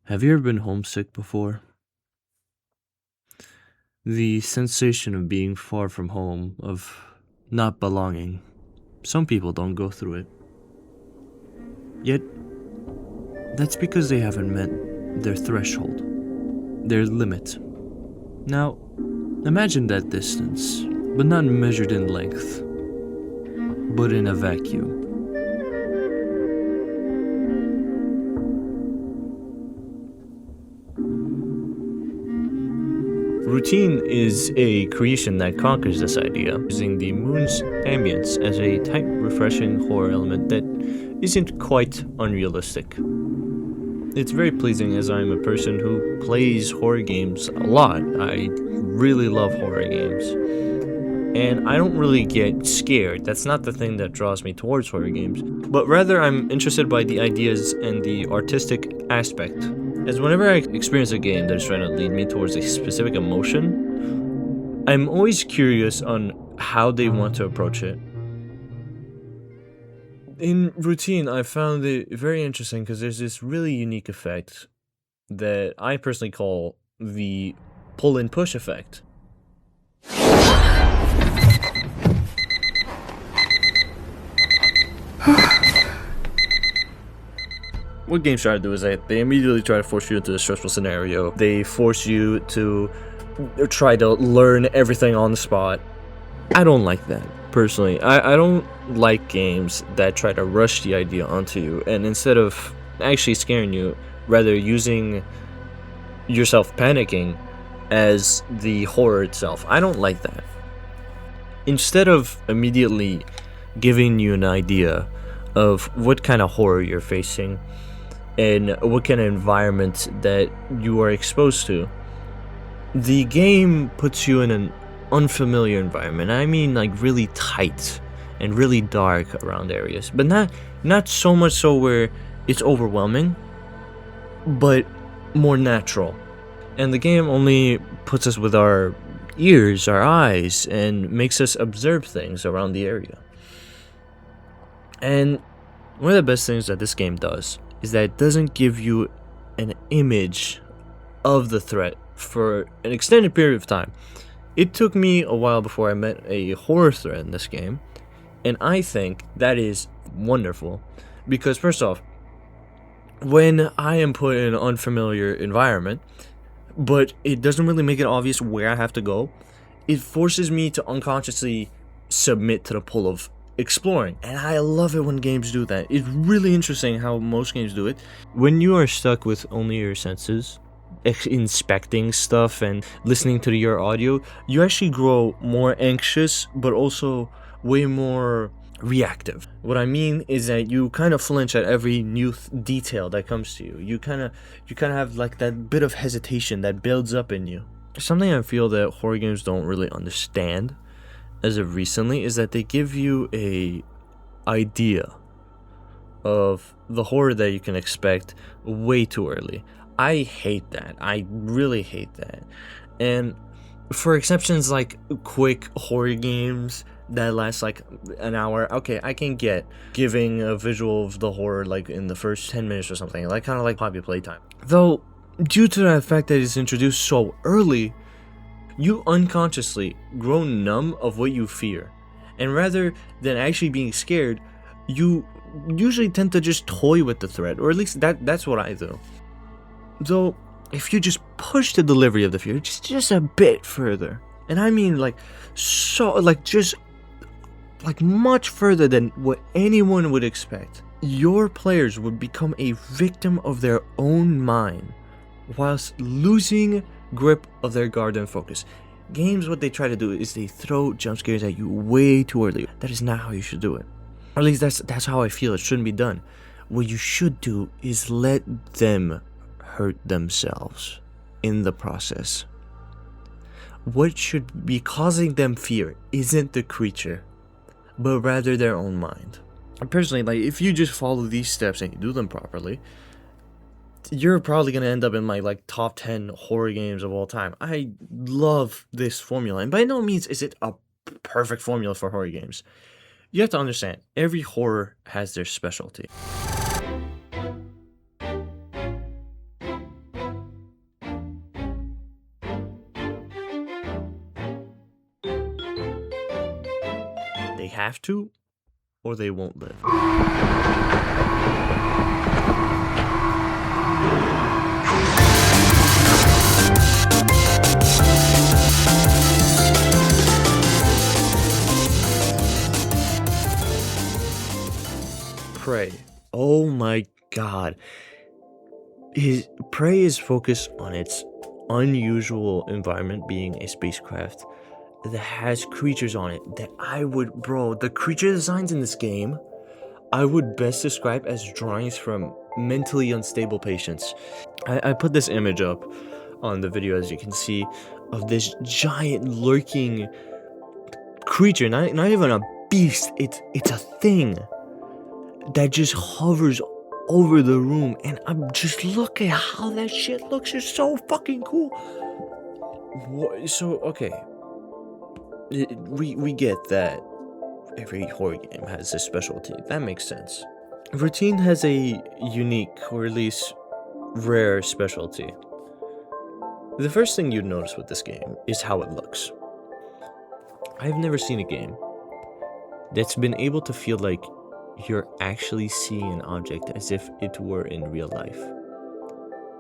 Have you ever been homesick before? The sensation of being far from home, of not belonging. Some people don't go through it. Yet, that's because they haven't met their threshold, their limit. Now, imagine that distance, but not measured in length, but in a vacuum. Routine is a creation that conquers this idea, using the moon's ambience as a tight, refreshing horror element that isn't quite unrealistic. It's very pleasing as I'm a person who plays horror games a lot. I really love horror games. And I don't really get scared. That's not the thing that draws me towards horror games. But rather, I'm interested by the ideas and the artistic aspect. As whenever I experience a game that is trying to lead me towards a specific emotion, I'm always curious on how they want to approach it. In Routine, I found it very interesting because there's this really unique effect that I personally call the pull and push effect. What games try to do is they immediately try to force you into a stressful scenario. They force you to try to learn everything on the spot. I don't like that, personally. I don't like games that try to rush the idea onto you, and instead of actually scaring you, rather using yourself panicking as the horror itself. I don't like that. Instead of immediately giving you an idea of what kind of horror you're facing and what kind of environment that you are exposed to, the game puts you in an unfamiliar environment. I mean, like, really tight and really dark around areas, but not so much so where it's overwhelming, but more natural. And the game only puts us with our ears, our eyes, and makes us observe things around the area. And one of the best things that this game does is that it doesn't give you an image of the threat for an extended period of time. It took me a while before I met a horror threat in this game, and I think that is wonderful because, first off, when I am put in an unfamiliar environment, but it doesn't really make it obvious where I have to go, it forces me to unconsciously submit to the pull of exploring. And I love it when games do that. It's really interesting how most games do it. When you are stuck with only your senses, inspecting stuff and listening to your audio, you actually grow more anxious, but also way more reactive. What I mean is that you kind of flinch at every new detail that comes to you. You kind of have like that bit of hesitation that builds up in you. Something I feel that horror games don't really understand as of recently is that they give you a idea of the horror that you can expect way too early. I hate that. I really hate that. And for exceptions like quick horror games that last like an hour, okay, I can get giving a visual of the horror like in the first 10 minutes or something, like kind of like hobby playtime. Though, due to the fact that it's introduced so early, you unconsciously grow numb of what you fear. And rather than actually being scared, you usually tend to just toy with the threat, or at least that's what I do. Though, if you just push the delivery of the fear just a bit further, and I mean like so, like just like much further than what anyone would expect, your players would become a victim of their own mind whilst losing grip of their guard and focus. Games, what they try to do is they throw jump scares at you way too early. That is not how you should do it. Or at least that's how I feel it shouldn't be done. What you should do is let them hurt themselves in the process. What should be causing them fear isn't the creature, but rather their own mind. And personally, like, if you just follow these steps and you do them properly, you're probably going to end up in my like top 10 horror games of all time. I love this formula, and by no means is it a perfect formula for horror games. You have to understand, every horror has their specialty. They have to, or they won't live. Prey. Oh my god. Prey is focused on its unusual environment being a spacecraft that has creatures on it that the creature designs in this game, I would best describe as drawings from mentally unstable patients. I put this image up on the video, as you can see, of this giant lurking creature, not even a beast, it's a thing that just hovers over the room, and I'm just look at how that shit looks. It's so fucking cool. So okay, we get that every horror game has a specialty. That makes sense. Routine has a unique, or at least rare, specialty. The first thing you'd notice with this game is how it looks. I've never seen a game that's been able to feel like you're actually seeing an object as if it were in real life.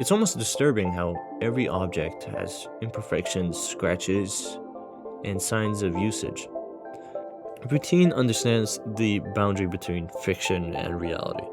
It's almost disturbing how every object has imperfections, scratches, and signs of usage. Routine understands the boundary between fiction and reality.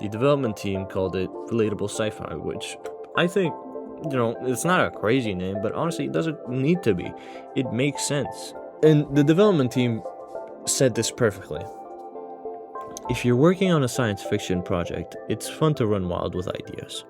The development team called it relatable sci-fi, which I think, it's not a crazy name, but honestly, it doesn't need to be. It makes sense. And the development team said this perfectly. If you're working on a science fiction project, it's fun to run wild with ideas.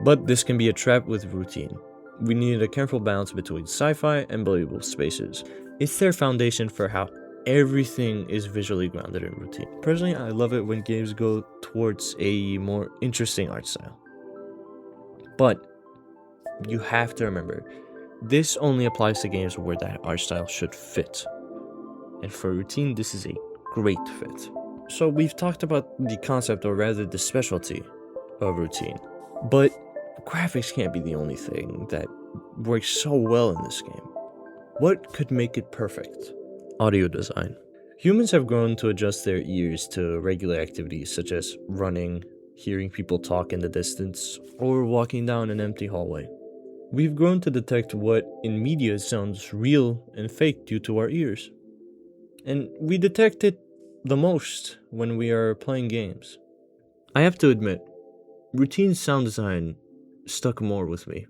But this can be a trap with routine. We needed a careful balance between sci-fi and believable spaces. It's their foundation for how everything is visually grounded in routine. Personally, I love it when games go towards a more interesting art style. But you have to remember, this only applies to games where that art style should fit. And for routine, this is a great fit. So we've talked about the concept, or rather the specialty, of routine. But graphics can't be the only thing that works so well in this game. What could make it perfect? Audio design. Humans have grown to adjust their ears to regular activities such as running, hearing people talk in the distance, or walking down an empty hallway. We've grown to detect what in media sounds real and fake due to our ears. And we detect it the most when we are playing games. I have to admit, routine sound design stuck more with me.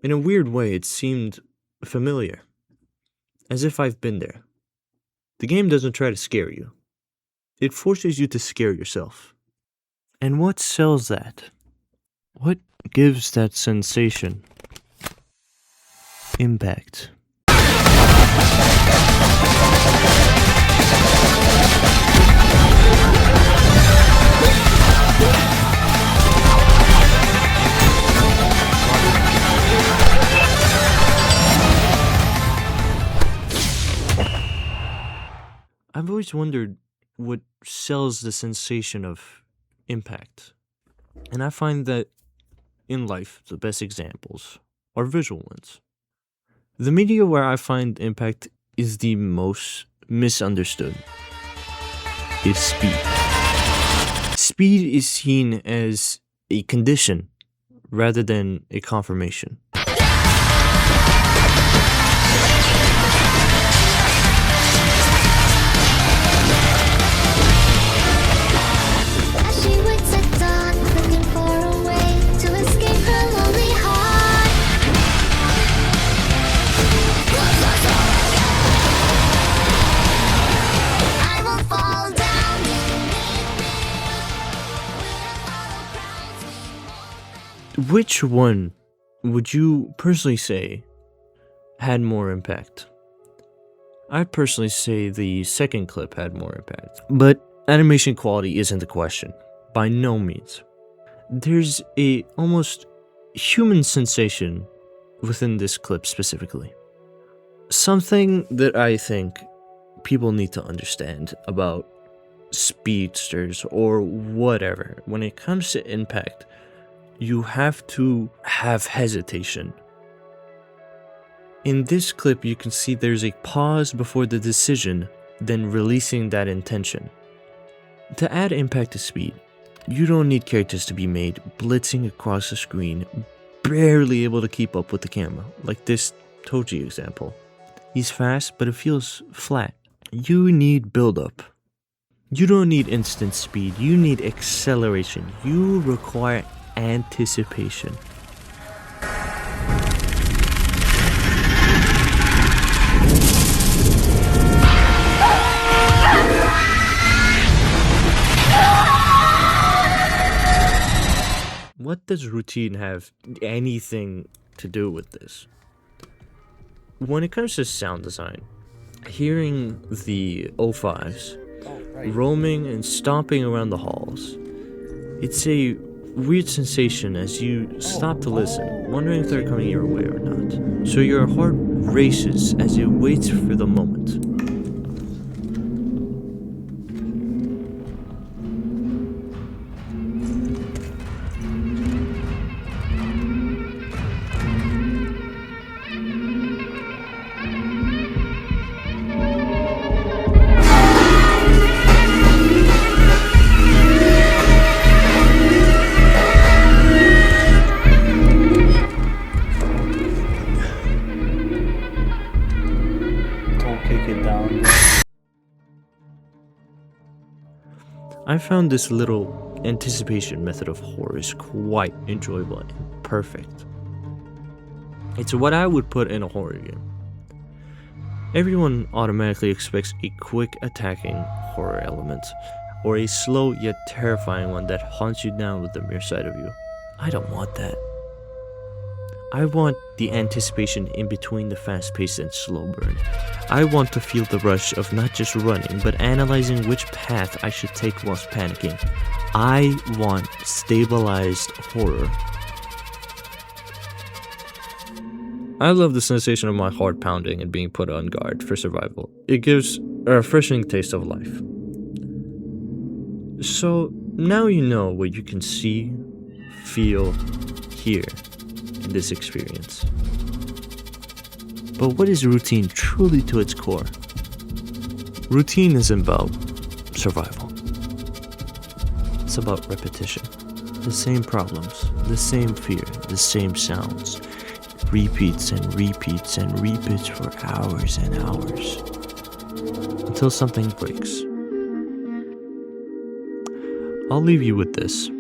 In a weird way, it seemed familiar, as if I've been there. The game doesn't try to scare you. It forces you to scare yourself. And what sells that? What gives that sensation? Impact. I've always wondered what sells the sensation of impact. And I find that in life, the best examples are visual ones. The media where I find impact is the most misunderstood is speed. Speed is seen as a condition rather than a confirmation. Which one would you personally say had more impact? I'd personally say the second clip had more impact. But animation quality isn't the question. By no means. There's a almost human sensation within this clip specifically. Something that I think people need to understand about speedsters or whatever, when it comes to impact, you have to have hesitation. In this clip, you can see there's a pause before the decision then releasing that intention. To add impact to speed, you don't need characters to be made blitzing across the screen, barely able to keep up with the camera, like this Toji example. He's fast, but it feels flat. You need build-up. You don't need instant speed, you need acceleration. You require anticipation. What does routine have anything to do with this? When it comes to sound design, hearing the O5s roaming and stomping around the halls, it's a weird sensation as you stop to listen, wondering if they're coming your way or not. So your heart races as it waits for the moment. I found this little anticipation method of horror is quite enjoyable and perfect. It's what I would put in a horror game. Everyone automatically expects a quick attacking horror element, or a slow yet terrifying one that haunts you down with the mere sight of you. I don't want that. I want the anticipation in between the fast-paced and slow burn. I want to feel the rush of not just running, but analyzing which path I should take whilst panicking. I want stabilized horror. I love the sensation of my heart pounding and being put on guard for survival. It gives a refreshing taste of life. So now you know what you can see, feel, hear in this experience. But what is routine truly to its core? Routine isn't about survival. It's about repetition. The same problems, the same fear, the same sounds. Repeats and repeats and repeats for hours and hours. Until something breaks. I'll leave you with this.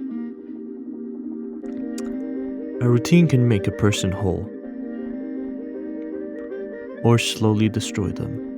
A routine can make a person whole, or slowly destroy them.